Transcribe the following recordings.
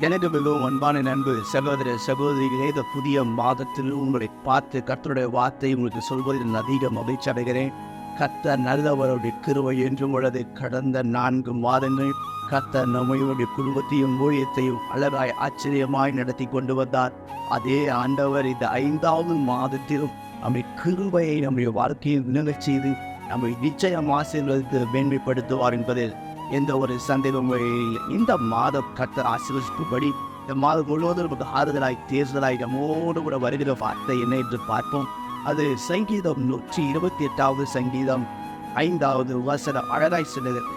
எனக்கு மிகவும் அன்பான நண்பு சகோதர சகோதரிகளே, இந்த புதிய மாதத்தில் உங்களை பார்த்து கர்த்தருடைய வார்த்தை உங்களுக்கு சொல்வதில் அதிக மகிழ்ச்சி அடைகிறேன். கர்த்தர் நல்லவருடைய கிருபை என்றும் உள்ளது. கடந்த 4 மாதங்கள் கர்த்தர் நம்முடைய குடும்பத்தையும் ஊழியத்தையும் அழகாய் ஆச்சரியமாய் நடத்தி கொண்டு வந்தார். அதே ஆண்டவர் இந்த 5வது மாதத்திலும் நம்முடைய கிருபையை நம்முடைய வாழ்க்கையில் விளங்கச் செய்து நம்மை நிச்சயம் ஆசீர்வதித்து மேன்மைப்படுத்துவார் என்பதில் எந்த ஒரு சந்தேகமும் இல்லை. இந்த மாதம் கர்த்தர் ஆசீர்வதிக்கும்படி இந்த மாதம் முழுவதும் நமக்கு ஆறுதலாய் தேர்தலாய் நம்மோடு கூட வருகிற வார்த்தை என்ன என்று பார்ப்போம். அது சங்கீதம் 128வது சங்கீதம் 5வது வசனம் அழகாய் சொல்லுகிறது.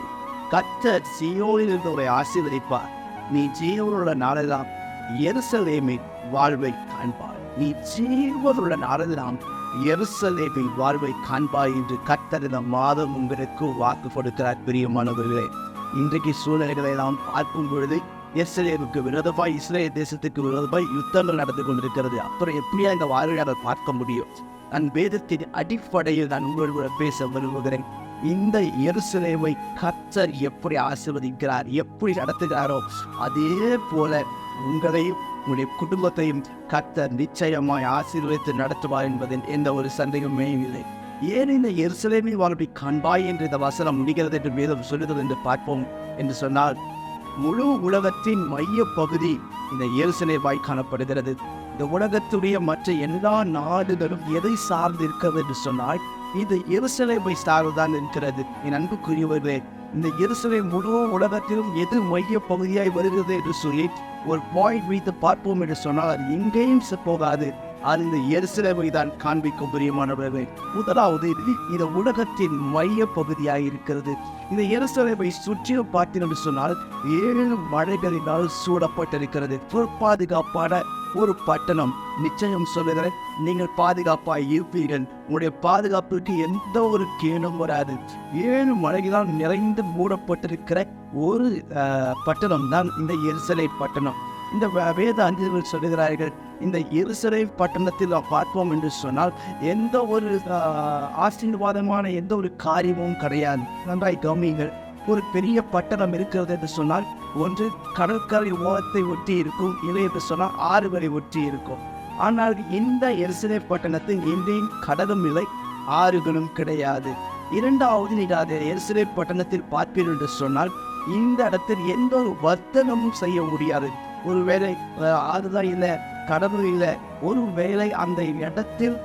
கர்த்தர் சீயோனில் இருந்தவரை ஆசீர்வதிப்பார். நீ ஜீவனுள்ள நாளெல்லாம் எருசலேமின் வாழ்வை காண்பார். நீ ஜீவனுள்ள நாளெல்லாம் எருசலேமின் வாழ்வை காண்பாய் என்று கர்த்தர் இந்த மாதம் உங்களுக்கு வாக்கு கொடுக்கிறார். பிரியமானவர்களே, இன்றைக்கு சூழ்நிலைகளை நாம் பார்க்கும் பொழுது எருசலேமுக்கு விரோதமாய் இஸ்ரேல் தேசத்துக்கு விரோதமாய் யுத்தங்கள் நடந்து கொண்டிருக்கிறது. அப்புறம் எப்படியா இந்த வாழ்வை பார்க்க முடியும்? நான் வேதத்தின் அடிப்படையில் நான் உங்களோடு பேச விரும்புகிறேன். இந்த எருசலேமை கர்த்தர் எப்படி ஆசீர்வதிக்கிறார், எப்படி நடத்துகிறாரோ அதே போல உங்களையும் உங்களுடைய குடும்பத்தையும் கர்த்தர் நிச்சயமாய் ஆசீர்வதித்து நடத்துவார் என்பதில் எந்த ஒரு சந்தேகமே இல்லை. ஏன் இந்த எருசலேமின் வாழ்வை காண்பாய் என்று இந்த வசனம் முடிகிறது என்று வேதம் சொல்லுகிறது என்று பார்ப்போம் என்று சொன்னால், முழு உலகத்தின் மைய பகுதி இந்த எருசலேமாய் காணப்படுகிறது. இந்த உலகத்துடைய மற்ற எல்லா நாடுகளும் எதை சார்ந்து இருக்கிறது என்று சொன்னால் இது எருசலேமை சார்ந்துதான் இருக்கிறது. என் அன்புக்குரியவர்களே, இந்த எருசலேம் முழு உலகத்திலும் எது மைய பகுதியாய் வருகிறது என்று சொல்லி ஒரு பாயிண்ட் வைத்து பார்ப்போம் என்று சொன்னால் அது எங்கேயும் போகாது. அது இந்த எருசலேமை தான் காண்பிக்கும். பிரியமானவர்களே, முதலாவது இந்த உலகத்தின் மைய பகுதியாக இருக்கிறது. இந்த எருசலேமை சுற்றிலும் பார்த்தீர்கள் என்று சொன்னால் 7 மலைகளினால் சூழப்பட்டிருக்கிறது. பாதுகாப்பான ஒரு பட்டணம். நிச்சயம் சொல்லுகிறேன், நீங்கள் பாதுகாப்பாக இருப்பீர்கள். உங்களுடைய பாதுகாப்புக்கு எந்த ஒரு கேடும் வராது. 7 மலைகளால் நிறைந்து மூடப்பட்டிருக்கிற ஒரு பட்டணம் தான் இந்த எருசலேம் பட்டணம். இந்த வேத அறிஞர்கள் சொல்லுகிறார்கள், இந்த எருசலேம் பட்டணத்தில் நாம் பார்ப்போம் என்று சொன்னால் எந்த ஒரு ஆசீர்வாதமான எந்த ஒரு காரியமும் கிடையாது. நன்றாய் கவனியுங்கள். ஒரு பெரிய பட்டணம் இருக்கிறது என்று சொன்னால் ஒன்று கடற்கரை ஓரத்தை ஒட்டி இருக்கும், இல்லை என்று சொன்னால் ஆறுகளை ஒட்டி இருக்கும். ஆனால் இந்த எருசலேம் பட்டணத்தில் எங்கேயும் கடலும் இல்லை, ஆறுகளும் கிடையாது. இரண்டாவது, நீங்கள் அதை எருசலேம் பட்டணத்தில் பார்ப்பீர்கள் என்று சொன்னால் இந்த இடத்தில் எந்த ஒரு வர்த்தகமும் செய்ய முடியாது. ஒருவேளை ஆறுதான் இல்லை, கடலும் இல்லை, ஒருவேளை அந்த இடத்தில்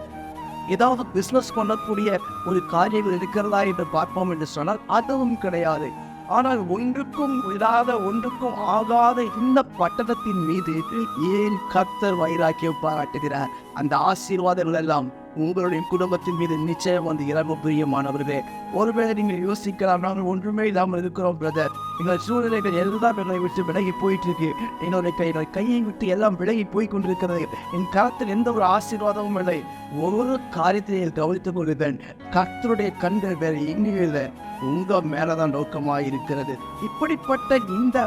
ஏதாவது பிசினஸ் பண்ணக்கூடிய ஒரு காரியங்கள் இருக்கிறதா என்று பார்ப்போம் என்று சொன்னால் அதுவும் கிடையாது. ஆனால் ஒன்றுக்கும் விடாத ஒன்றுக்கும் ஆகாத இந்த பட்டணத்தின் மீது ஏன் கர்த்தர் வைராக்கியம் பாராட்டுகிறார்? அந்த ஆசீர்வாதங்கள் எல்லாம் உங்களுடைய குடும்பத்தின் மீது நிச்சயம் வந்து இறங்கும். பிரியமானவர்களே, ஒருவேளை நீங்கள் யோசிக்கலாம், நாங்கள் ஒன்றுமே இல்லாமல் இருக்கிறோம் பிரதர், எங்கள் சூழ்நிலைகள் எல்லாம் என்னை விட்டு விலகி போயிட்டு இருக்கு, என்னுடைய கையை விட்டு எல்லாம் விலகி போய் கொண்டிருக்கிறது, என் கருத்தில் எந்த ஒரு ஆசீர்வாதமும் இல்லை. ஒரு காரியத்தை கவனித்துக் கொள்ளுதல், கர்த்தருடைய கண்கள் வேறு எங்கேயும் இல்லை, உங்க மேலதான் நோக்கமாக இருக்கிறது. இப்படிப்பட்ட இந்த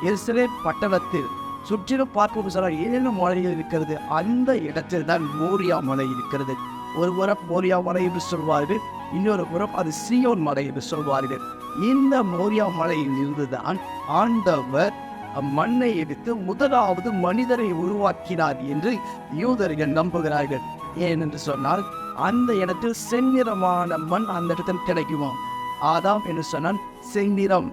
எருசலேம் பட்டணத்தில் சுற்றிலும் பார்ப்போம் சொன்னால் 7 மலைகள் இருக்கிறது. அந்த இடத்தில் தான் மோரியா மலை இருக்கிறது. ஒரு புறம் மோரியா மலை என்று சொல்வார்கள், இன்னொரு புறம் அது சீயோன் மலை என்று சொல்வார்கள். இந்த மோரியா மலையில் இருந்துதான் ஆண்டவர் மண்ணை எடுத்து முதலாவது மனிதரை உருவாக்கினார் என்று யூதர்கள் நம்புகிறார்கள். ஏனென்று சொன்னால் அந்த இடத்தில் செந்நிறமான மண் அந்த இடத்தில் கிடைக்குமா? ஆதாம் என்று சொன்னால் செந்நிறம்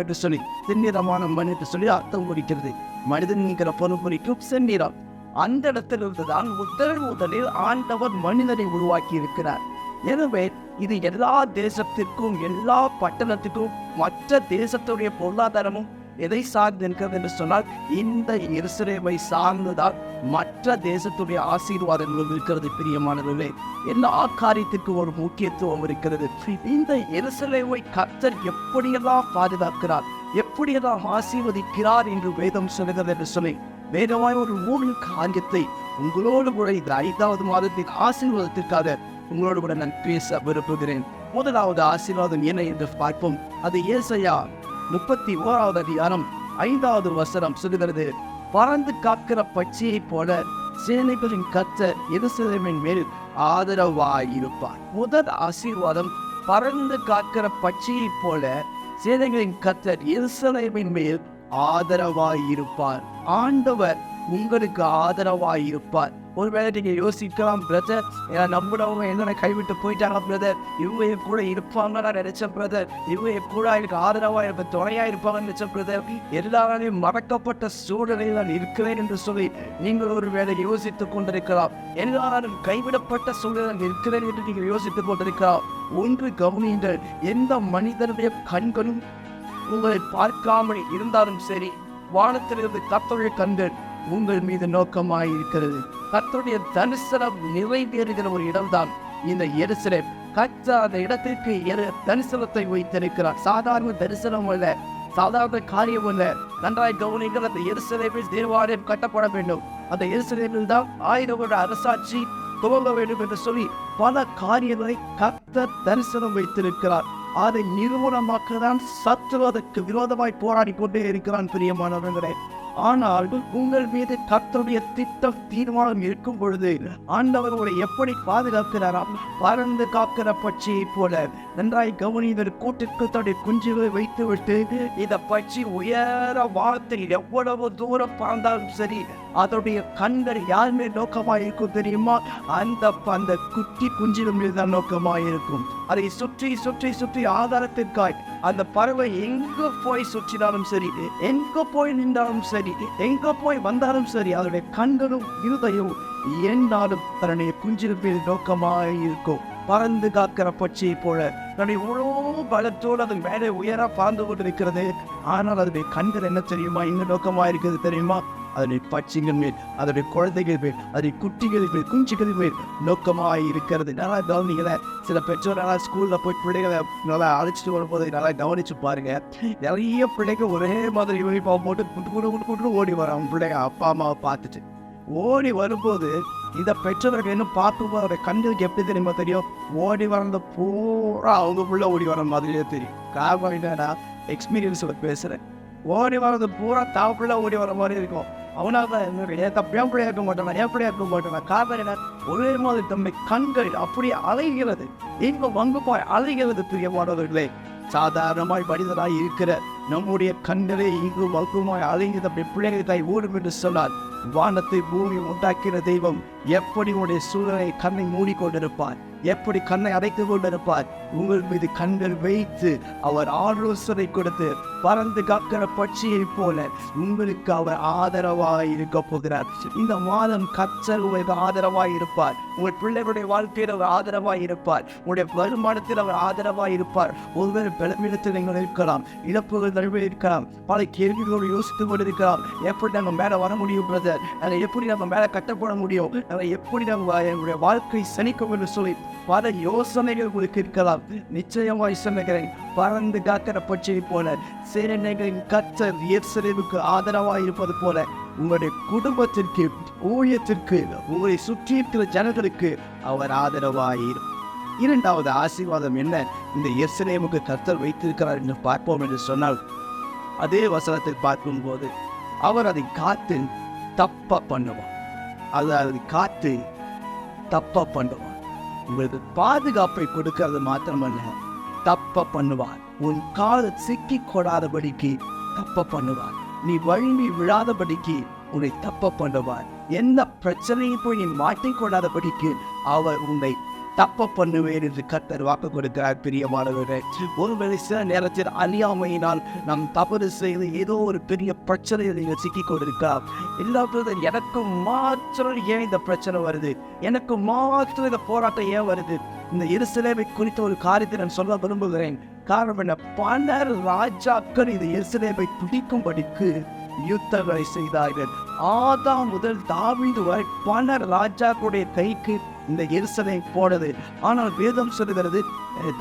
என்று சொல்லி செந்நிறமான மண் என்று சொல்லி அர்த்தம் குறிக்கிறது. மனிதன் என்கிற பொருள் குறிக்கும் செந்நிறம். அந்த இடத்திலிருந்துதான் முதலில் ஆண்டவர் மனிதனை உருவாக்கி இருக்கிறார். எனவே இது எல்லா தேசத்திற்கும் எல்லா பட்டணத்திற்கும் மற்ற தேசத்துடைய பொருளாதாரமும் எதை சார்ந்து இருக்கிறது என்று சொன்னால் இந்த எருசலேமை சார்ந்துதான் மற்ற தேசத்துடைய ஆசீர்வாதங்களும் இருக்கிறது. பிரியமானவர்களே, எல்லா காரியத்திற்கும் ஒரு முக்கியத்துவம் இருக்கிறது. இந்த எருசலேமை கர்த்தர் எப்படியெல்லாம் பாதுகாக்கிறார், எப்படியெல்லாம் ஆசீர்வதிக்கிறார் என்று வேதம் சொல்கிறது என்று சொல்லி வேதமாய் ஒரு 3 காரியத்தை உங்களோடு கூட இந்த 5வது மாதத்தின் ஆசீர்வாதத்திற்காக உங்களோடு கூட நான் பேச விரும்புகிறேன். முதலாவது ஆசீர்வாதம் என்ன என்று பார்ப்போம். அது ஏசாயா 31வது அதிகாரம் 5வது வசனம் சொல்லுகிறது, பறந்து காக்கிற பட்சியை போல சேனைகளின் கர்த்தர் எருசலேமின் மேல் ஆதரவாயிருப்பார். முதல் ஆசீர்வாதம், பறந்து காக்கிற பட்சியை போல சேனைகளின் கர்த்தர் எருசலேமின் மேல் ஆதரவாய் இருப்பார். ஆண்டவர் உங்களுக்கு ஆதரவாய் இருப்பார். ஒருவேளை நீங்க யோசிக்கலாம், பிரதர் நம்பினவங்க என்ன கைவிட்டு போயிட்டாங்க பிரதர், இவங்க என் கூட இருப்பாங்க நான் நினைச்சேன் பிரதர், இவங்க என் கூட எனக்கு ஆதரவா எனக்கு துணையா இருப்பாங்கன்னு நினைச்சேன் பிரதர், எல்லாராலையும் மறக்கப்பட்ட சூழ்நிலையில் நான் இருக்கிறேன் என்று சொல்லி நீங்கள் ஒருவேளை யோசித்துக் கொண்டிருக்கலாம். எல்லாராலும் கைவிடப்பட்ட சூழ்நிலை இருக்கிறேன் என்று நீங்கள் யோசித்துக் கொண்டிருக்கலாம். ஒன்று கவனியுங்கள், எந்த மனிதனுடைய கண்களும் உங்களை பார்க்காமல் இருந்தாலும் சரி, வானத்திலிருந்து கர்த்தருடைய கண்கள் உங்கள் மீது நோக்கமாய் இருக்கிறது. கர்த்தருடைய தரிசனம் நிறைவேறுகிற ஒரு இடம்தான் இந்த எருசலேம். கர்த்தர் அந்த இடத்திற்கு தரிசனத்தை வைத்திருக்கிறார். சாதாரண தரிசனம் அல்ல, சாதாரண காரியம் அல்ல. நன்றாய் கவனிங்கள், அந்த எருசலேமில் தேவாலயம் கட்டப்பட வேண்டும். அந்த எருசலேமில் தான் 1000 வருட அரசாட்சி துவங்க வேண்டும் என்று சொல்லி பல காரியங்களை கர்த்தர் தரிசனம் வைத்திருக்கிறார். அதை நிறுவனமாக்கதான் சத்துரு அதற்கு விரோதமாய் போராடி கொண்டே இருக்கிறான் பிரியமானவர்களே. ஆனால் உங்கள் மீது கர்த்தருடைய திட்டம் தீர்மானம் இருக்கும் பொழுது ஆண்டவர் உங்களை எப்படி பாதுகாக்கிறாராம்? பறந்து காக்கிற பட்சியை போல நன்றாய் கவனிதர் கூட்டிற்கு தன்னுடைய குஞ்சுகளை வைத்து விட்டு இந்த பட்சி உயர வானத்தில் எவ்வளவு தூரம் பறந்தாலும் சரி, அதனுடைய கண்கள் யார் மேல் நோக்கமாக இருக்கும் தெரியுமா? அந்த குட்டி குஞ்சின் மீது தான் நோக்கமாக இருக்கும். அதை சுற்றி சுற்றி சுற்றி ஆதாரத்திற்காய் அந்த பறவை எங்க போய் சுற்றினாலும் சரி, எங்க போய் நின்றாலும் சரி, எங்க போய் வந்தாலும் சரி, அதனுடைய கண்களும் இருதையும் என்னாலும் தன்னுடைய குஞ்சின் மீது நோக்கமாக இருக்கும். பறந்து காக்கிற பட்சியை போல தன்னுடைய உழவு பலத்தோடு அது மேலே உயர பறந்து கொண்டிருக்கிறது. ஆனால் அதனுடைய கண்கள் என்ன தெரியுமா? எங்க நோக்கமாக இருக்கிறது தெரியுமா? அதனுடைய பட்சிகள் மேல், அதனுடைய குழந்தைகள் மேல், அதனுடைய குட்டிகள் மேல், குஞ்சுகள் மேல் நோக்கமாக இருக்கிறது. நல்லா கவனிக்கல. சில பெற்றோர் நல்லா ஸ்கூல்ல போய் பிள்ளைகளை நல்லா அழைச்சிட்டு வரும்போது நல்லா கவனிச்சு பாருங்க. நிறைய பிள்ளைங்க ஒரே மாதிரி யூனிஃபார்ம் போட்டு குட்டு ஓடி வராங்க. பிள்ளைங்க அப்பா அம்மாவை பார்த்துட்டு ஓடி வரும்போது இந்த பெற்றோர்கள் இன்னும் பார்க்கும்போது அவருடைய கண்களுக்கு எப்படி தெரியுமா தெரியும்? ஓடி வரந்த பூரா அவங்க புள்ள ஓடி வர மாதிரியே தெரியும். காரணம் என்னன்னா, எக்ஸ்பீரியன்ஸோட பேசுறேன். ஓடி வர்றது பூரா தாப்புள்ள ஓடி வர மாதிரி இருக்கும். அவனால தான் என் தப்பையும் பிள்ளையா இருக்க மாட்டானா, என் பிள்ளையா இருக்க மாட்டானா. காரணம் என்ன? ஒரே மாதிரி தம்மை கண்கள் அப்படியே அலைகிறது, இங்க வங்கு போய் அலைகிறது. பிரியமானவர்களே, சாதாரணமாய் மனிதனாய் இருக்கிற நம்முடைய கண்களே இங்கும் வங்குமாய் அலைகிறது. அப்படி பிள்ளைகளை தாய் ஓடும் என்று சொன்னார். வானத்தை பூமி உண்டாக்கிற தெய்வம் எப்படி உடைய சூழலை கண்ணை மூடிக்கொண்டிருப்பார், எப்படி கண்ணை அடைத்துக் கொண்டிருப்பார்? உங்கள் மீது கண்கள் வைத்து அவர் ஆலோசனை கொடுத்து பறந்து காக்கிற பட்சியை போல உங்களுக்கு அவர் ஆதரவாய் இருக்க போகிறார். இந்த மாதம் கர்த்தர் உங்களுக்கு ஆதரவாய் இருப்பார். உங்கள் பிள்ளைகளுடைய வாழ்க்கையில் அவர் ஆதரவாய் இருப்பார். உங்களுடைய வருமானத்தில் அவர் ஆதரவாய் இருப்பார். ஒருவேளை பலவீனத்தில் நீங்கள் இருக்கலாம், இழப்புகள் நடுவே இருக்கலாம், பல கேள்விகளோடு யோசித்துக் கொண்டிருக்கலாம். எப்படி நாங்கள் மேலே வர முடியும் பிரதர்? எப்படி நம்ம மேலே கட்டப்பட முடியும்? எப்படி நம்ம என்னுடைய வாழ்க்கை சனிக்கும் என்று சொல்லி பல யோசனைகள் உங்களுக்கு இருக்கலாம். நிச்சயமாய் சொல்லுகிறேன், பறந்து காக்கிற பட்சியை போல சேனைகளின் கர்த்தர் எருசலேமுக்கு ஆதரவாய் இருப்பது போல உங்களுடைய குடும்பத்திற்கு, ஊழியத்திற்கு, உங்களை சுற்றி இருக்கிற ஜனங்களுக்கு அவர் ஆதரவாயிருக்கும். இரண்டாவது ஆசீர்வாதம் என்ன இந்த எருசலேமுக்கு கர்த்தர் வைத்திருக்கிறார் என்று பார்ப்போம் என்று சொன்னால், அதே வசனத்தை பார்க்கும்போது அவர் அதை காத்து தப்ப பண்ணுவார். அதை காத்து தப்ப பண்ணுவார். உங்களுக்கு பாதுகாப்பை கொடுக்கிறது மாத்திரமல்ல, தப்ப பண்ணுவார். உன் கால் சிக்கி கொடாதபடிக்கு தப்ப பண்ணுவார். நீ வழுங்கி விழாதபடிக்கு உன்னை தப்ப பண்ணுவார். எந்த பிரச்சனையும் போய் நீ மாட்டிக்கொள்ளாதபடிக்கு அவர் உன்னை தப்ப பண்ணுவேன் என்று கர்த்தர் வாக்கு கொடுக்கிறார். பிரியமானவர்களே, ஒருவேளை சில நேரத்தில் அறியாமையினால் நாம் தவறு செய்து ஏதோ ஒரு பெரிய பிரச்சனையை நீங்கள் சிக்கிக் கொண்டிருக்கலாம். எல்லாத்தையும் எனக்கு மாத்திரம் ஏன் இந்த பிரச்சனை வருது, எனக்கு மாத்திரம் இந்த போராட்டம் ஏன் வருது? இந்த எருசலேமை குறித்த ஒரு காரியத்தை நான் சொல்ல விரும்புகிறேன். காரணம் என்ன? பல ராஜாக்கள் இந்த எருசலேமை துடிக்கும்படிக்கு யுத்தங்களை செய்தார்கள். ஆதாம் முதல் தாவீது வரை பல ராஜாக்களுடைய கைக்கு இந்த எருசலேம் போனது. ஆனால் வேதம் சொல்லுகிறது,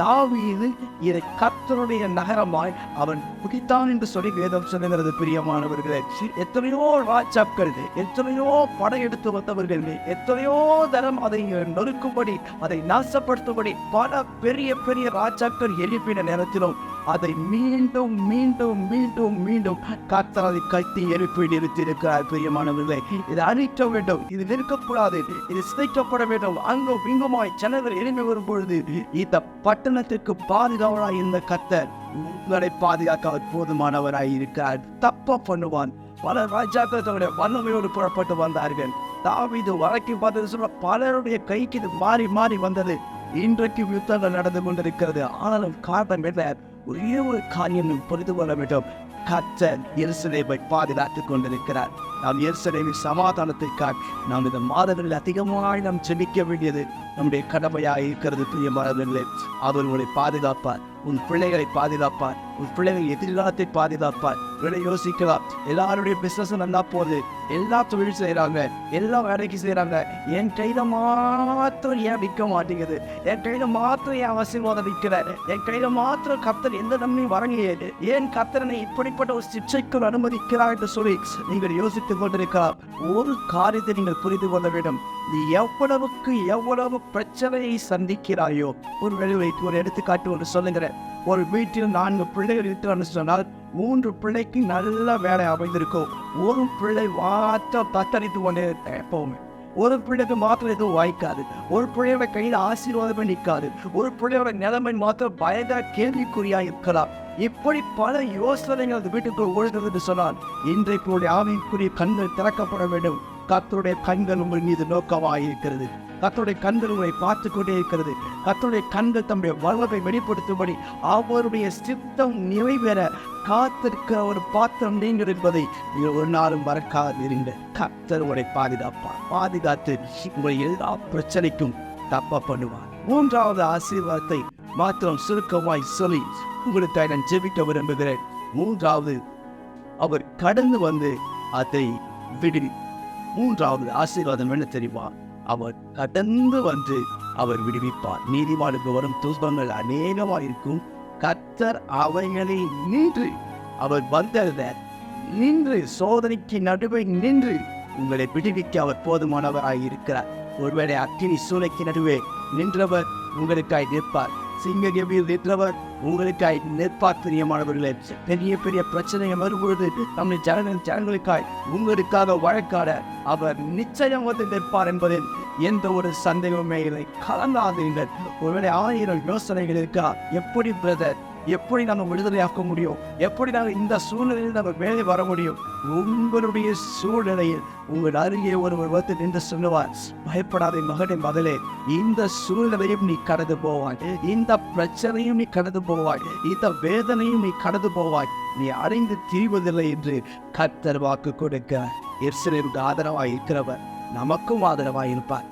தாவீது இதை கர்த்தருடைய நகரமாய் அவன் பிடித்தான் என்று சொல்லி வேதம் சொல்லுகிறது. பிரியமானவர்களே, எத்தனையோ ராஜாக்கள், எத்தனையோ படையெடுத்து வந்தவர்கள், எத்தனையோ தரம் அதை நொறுக்கும்படி, அதை நாசப்படுத்தும்படி பல பெரிய பெரிய ராஜாக்கள் எழுப்பின நேரத்திலும் அதை மீண்டும் மீண்டும் மீண்டும் மீண்டும் கர்த்தர் அதை கட்டி எழுப்பி நிறுத்தியிருக்கிறார். பிரியமானவர்களே, இதை அழிக்க வேண்டும், இது நிற்கக்கூடாது, இது சிதைக்கப்பட வேண்டும். அங்கும் இங்குமாய் ஜனங்கள் எழும்பி வரும் பொழுது இந்த பட்டணத்திற்கு பாதுகாவலாய் இந்த கர்த்தர் உங்களை பாதுகாக்க அவர் போதுமானவராய் இருக்கிறார். தப்ப பண்ணுவான். பல ராஜாக்கள் தன்னுடைய வல்லமையோடு புறப்பட்டு வந்தார்கள். தாவீது வரைக்கும் பார்த்தது சொல்ல பலருடைய கைக்கு இது மாறி மாறி வந்தது. இன்றைக்கு யுத்தங்கள் நடந்து கொண்டிருக்கிறது. ஆனாலும் காரணம் என்ன? ஒரே ஒரு காரியம் புரிந்து கொள்ள வேண்டும். கர்த்தர் எருசலேமை பாதுகாத்துக் கொண்டிருக்கிறார். நாம் எருசலேமின் சமாதானத்திற்காக நாம் இந்த மாதங்களில் அதிகமாய் நாம் செபிக்க வேண்டியது நம்முடைய கடமையாக இருக்கிறது. பிரியமானவர்களே, அவர் உங்களை பாதுகாப்பார், உன் பிள்ளைகளை பாதுகாப்பார், உன் பிள்ளைகள் எதிர்காலத்தை பாதுகாப்பார். யோசிக்கலாம், எல்லாருடைய பிசினஸ் நல்லா போகுது, எல்லா தொழில் செய்யறாங்க, எல்லா வேலைக்கு செய்யறாங்க, என் கையில மாத்திரம் ஏன் விற்க மாட்டேங்குது, என் கையில மாத்திரம் ஏன் ஆசீர்வாதம் விற்கிற, என் கையில மாத்திரம் கர்த்தர் எந்த நன்மையும் வரங்கையே, ஏன் கர்த்தரனை இப்படிப்பட்ட ஒரு சிக்ஷைக்கு அனுமதிக்கிறார் என்று சொல்லி நீங்கள் யோசித்துக் கொண்டிருக்கலாம். ஒரு காரியத்தை நீங்கள் புரிந்து கொள்ள வேண்டும். நீ எவ்வளவு பிரச்சனையை சந்திக்கிறாயோ, ஒரு எடுத்துக்காட்டு ஒன்று சொல்லுகிறேன். ஒரு வீட்டில் 4 பிள்ளைகள் இருக்கிறான்னு சொன்னால் 3 பிள்ளைக்கு நல்ல வேலை அமைந்திருக்கும். ஒரு பிள்ளை மாத்திரம் தத்தரித்து கொண்டே எப்பவுமே. ஒரு பிள்ளைக்கு மாத்திரம் எதுவும் வாய்க்காது. ஒரு பிள்ளையோட கையில் ஆசீர்வாதமே நிற்காது. ஒரு பிள்ளையோட நிலைமை மாத்திரம் பயங்கர கேள்விக்குறியா இருக்கலாம். இப்படி பல யோசனைகள் அந்த வீட்டுக்குள் ஒழுகிறது என்று சொன்னால் இன்றைக்கு ஆவிக்குரிய கண்கள் திறக்கப்பட வேண்டும். கர்த்தருடைய கண்கள் உங்கள் மீது நோக்கமாக இருக்கிறது. கர்த்தருடைய கண்கள் உங்களை பார்த்து கொண்டே இருக்கிறது. கர்த்தருடைய கண்கள் தம்முடைய வல்லமை வெளிப்படுத்தும்படி அவருடைய சித்தம் நிறைவேற காத்திருக்கிற ஒரு பாத்திரம் நீங்கள் என்பதை நீங்கள் ஒரு நாளும் மறக்காதிருங்க. கர்த்தர் உங்களை பாதுகாத்து உங்களை எல்லா பிரச்சனைக்கும் தப்ப பண்ணுவார். 3வது ஆசீர்வாதத்தை மாத்திரம் சுருக்கமாய் சொல்லி உங்களுக்கு நான் ஜெபிக்க விரும்புகிறேன். 3வது, அவர் கடந்து வந்து அதை விடுவி. 3வது ஆசீர்வாதம் என்ன தெரியுமா? அவர் கடந்து வந்து அவர் விடுவிப்பார். நீதிமானுக்கு வரும் துன்பங்கள் அநேகமாயிருக்கும். கர்த்தர் அவைகளை நின்று, அவர் வந்தத நின்று, சோதனைக்கு நடுவே நின்று உங்களை விடுவிக்க அவர் போதுமானவராய் இருக்கிறார். ஒருவேளை அக்கினி சூளைக்கு நடுவே நின்றவர் உங்களுக்காய் நிற்பார். சிங்ககவியில் நின்றவர் உங்களுக்காய் நிற்பார். பிரியமானவர்களே, பெரிய பெரிய பிரச்சனைகள் வரும்பொழுது நம்முடைய ஜனங்களுக்காய் உங்களுக்காக வழக்காட அவர் நிச்சயம் வந்து நிற்பார் என்பதில் எந்த ஒரு சந்தேகமே இல்லை. கலந்தாதீர்கள். ஒருவேளை 1000 யோசனைகள் இருக்கா, எப்படி பிரதர், எப்படி நம்ம விடுதலையாக்க முடியும், எப்படி நாங்கள் இந்த சூழ்நிலையில் நம்ம மேலே வர முடியும்? உங்களுடைய சூழ்நிலையில் உங்கள் அருகே ஒருவர் வந்து நின்று சொல்லுவார், பயப்படாதே மகனே மகளே, இந்த சூழ்நிலையும் நீ கடந்து போவாய், இந்த பிரச்சனையும் நீ கடந்து போவாய், இந்த வேதனையும் நீ கடந்து போவாய், நீ அடைந்து தீர்வதில்லை என்று கர்த்தர் வாக்கு கொடுக்க எருசலேமுக்கு ஆதரவாய் இருக்கிறவர் நமக்கும் ஆதரவாய் இருப்பார்.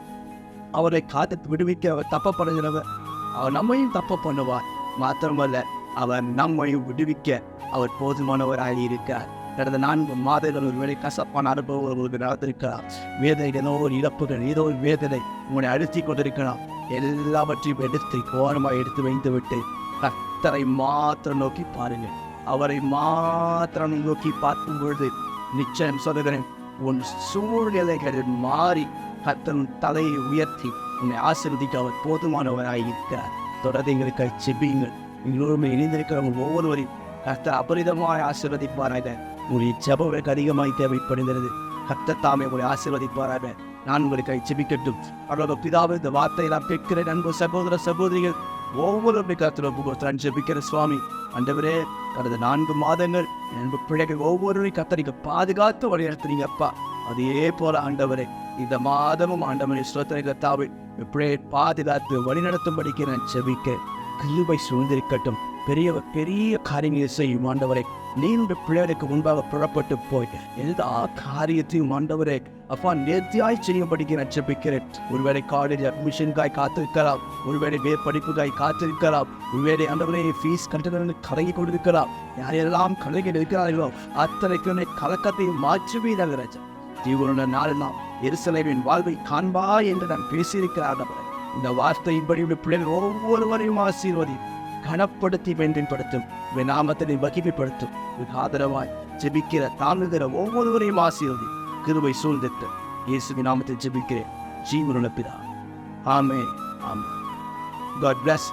அவரை காத்து விடுவிக்க அவர் தப்ப பண்ணுகிறவர், அவர் நம்மையும் தப்ப பண்ணுவார். மாத்திரமல்ல, அவர் நம்மை விடுவிக்க அவர் போதுமானவராக இருக்கிறார். கடந்த 4 மாதங்கள் ஒருவேளை கசப்பான அனுபவம் உங்களுக்கு நடந்திருக்கலாம். வேதனை, ஏதோ ஒரு இழப்புகள், ஏதோ ஒரு வேதனை உங்களை அழுத்தி கொண்டிருக்கலாம். எல்லாவற்றையும் ஓரமாக எடுத்து வைத்து விட்டு கர்த்தரை மாத்திரம் நோக்கி பாருங்கள். அவரை மாத்திரம் நோக்கி பார்க்கும் பொழுது நிச்சயம் சொல்லுகிறேன், உன் சூழ்நிலைகளில் மாறி கர்த்தன் தலையை உயர்த்தி உன்னை ஆசீர்வதிக்க அவர் போதுமானவராக இருக்கிறார். தொடர்ந்து எங்களுக்காக செபியுங்கள். எங்களோருமே இணைந்திருக்கிறவங்க ஒவ்வொருவரையும் கர்த்தர் அபரிதமாய் ஆசீர்வதிப்பாராக. உங்களுடைய ஜெபம் அதிகமாய் தேவைப்படுகிறது. கர்த்தர் தாமே உங்களை ஆசீர்வதிப்பாராக. நான் உங்களுக்காக செபிக்கட்டும். அவரோட பிதாவை இந்த வார்த்தையை நான் கேட்கிற நண்பு சகோதர சகோதரிகள் ஒவ்வொருவருடைய கர்த்தர் ஜெபிக்கிற சுவாமி, ஆண்டவரே, கடந்த 4 மாதங்கள் நண்பு பிள்ளைகள் ஒவ்வொருவரையும் கர்த்தரிக்கு பாதுகாத்து வழிநடத்துறீங்க அப்பா. அதே போல ஆண்டவரே, இந்த மாதமும் ஆண்டவரை ஸ்தோத்திர கர்த்தாவை பிள்ளையை பாதுகாத்து வழிநடத்தும்படிக்கு நான் ஜெபிக்க கிருபை சூழ்ந்திருக்கட்டும். பெரிய காரியங்களை செய்யும் ஆண்டவரை. நீண்ட பிள்ளைகளுக்கு முன்பாக புறப்பட்டு போய் எல்லா காரியத்தையும் ஆண்டவரே அப்பா நேர்த்தியாய் செய்யும்படிக்கு நான் ஜெபிக்கிறேன். ஒருவேளை காலேஜ் அட்மிஷனுக்காய் காத்திருக்கலாம், ஒருவேளை மேற்படிப்புக்காய் காத்திருக்கலாம், ஒருவேளை ஆண்டவரே ஃபீஸ் கட்டணம் கலங்கி கொண்டிருக்கலாம். யாரெல்லாம் கலங்கி இருக்கிறார்களோ அத்தனைக்கு கலக்கத்தை மாற்றுவீர்கள் ராஜா. ஜீவனுடைய நாளெல்லாம் எருசலேமின் வாழ்வை காண்பா என்று நான் பேசியிருக்கிறார். இந்த வார்த்தையின்படி பிள்ளைகள் ஒவ்வொருவரையும் ஆசீர்வதி, கனப்படுத்தி மேன்மைப்படுத்தும், நாமத்தினை மகிமைப்படுத்தும். ஆதரவாய் ஜெபிக்கிற தாங்குகிற ஒவ்வொருவரையும் ஆசீர்வதி, கிருபை சூழ்ந்திட்டு இயேசுவின் நாமத்தில் ஜெபிக்கிறேன் ஜீவனுள்ள பிதா. ஆமென். God bless.